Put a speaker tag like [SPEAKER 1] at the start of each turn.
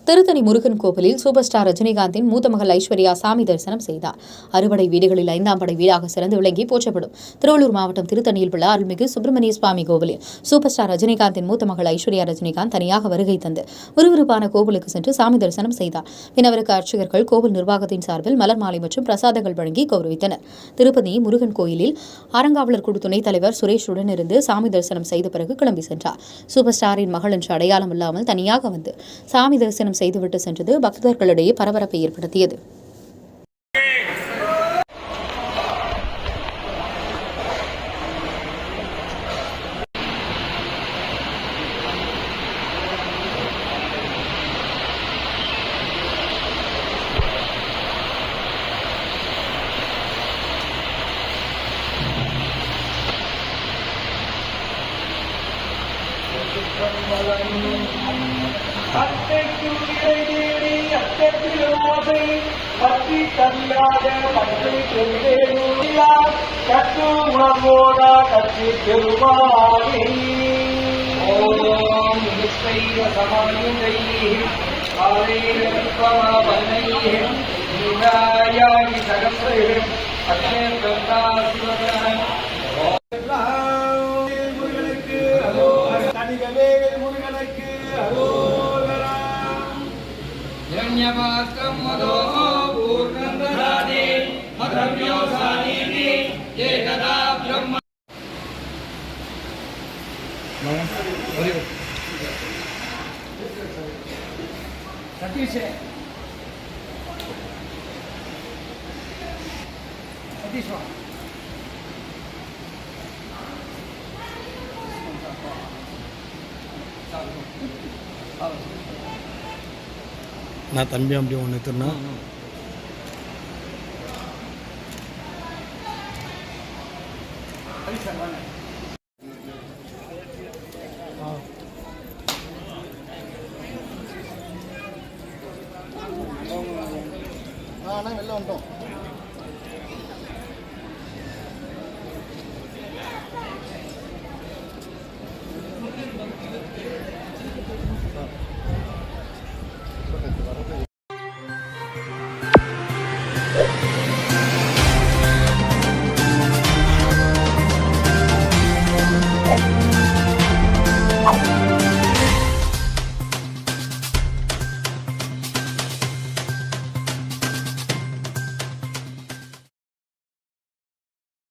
[SPEAKER 1] திருத்தணி முருகன் கோவிலில் super star ரஜினிகாந்தின் மூத்த மகள் ஐஸ்வர்யா சாமி தரிசனம் செய்தார். அறுபடை வீடுகளில் 5ஆம் படை வீடாக சிறந்து விளங்கி போற்றப்படும் திருவள்ளூர் மாவட்டம் திருத்தணியில் உள்ள அருள்மிகு சுப்பிரமணிய சுவாமி கோவிலில் சூப்பர் ஸ்டார் ரஜினிகாந்தின் மூத்த மகள் ஐஸ்வர்யா ரஜினிகாந்த் தனியாக வருகை தந்து விறுவிறுப்பான கோவிலுக்கு சென்று சாமி தரிசனம் செய்தார். பின் அவருக்கு அர்ச்சகர்கள் கோவில் நிர்வாகத்தின் சார்பில் மலர் மாலை மற்றும் பிரசாதங்கள் வழங்கி கௌரவித்தனர். திருப்பதி முருகன் கோயிலில் அறங்காவலர் குழு துணைத் தலைவர் சுரேஷுடன் இருந்து சாமி தரிசனம் செய்த பிறகு கிளம்பி சென்றார். சூப்பர் ஸ்டாரின் மகள் என்ற அடையாளம் இல்லாமல் தனியாக வந்து சாமி தரிசனம் செய்துவிட்டு சென்றது பக்தர்களிடையே பரபரப்பை ஏற்படுத்தியது.
[SPEAKER 2] அத்தைக்கு இடையேறி அத்தத்தில் ஆசை பற்றி தந்தாத பற்றி செல்வேயா கட்டு உணவோடா கட்சி பெருமானி ஓம் நிச்சய சமாயுதை ஆலயப்பவனை நிதாயாகி சகஸ்ரே Akshaya Brata சிவகண Yanyavatam Madho Purnandadade Madhavyo Saniti Yekada Brahma Satish
[SPEAKER 3] நான் தம்பி அப்படி ஒன்று எடுத்துனா
[SPEAKER 4] வெளில வந்துட்டோம்.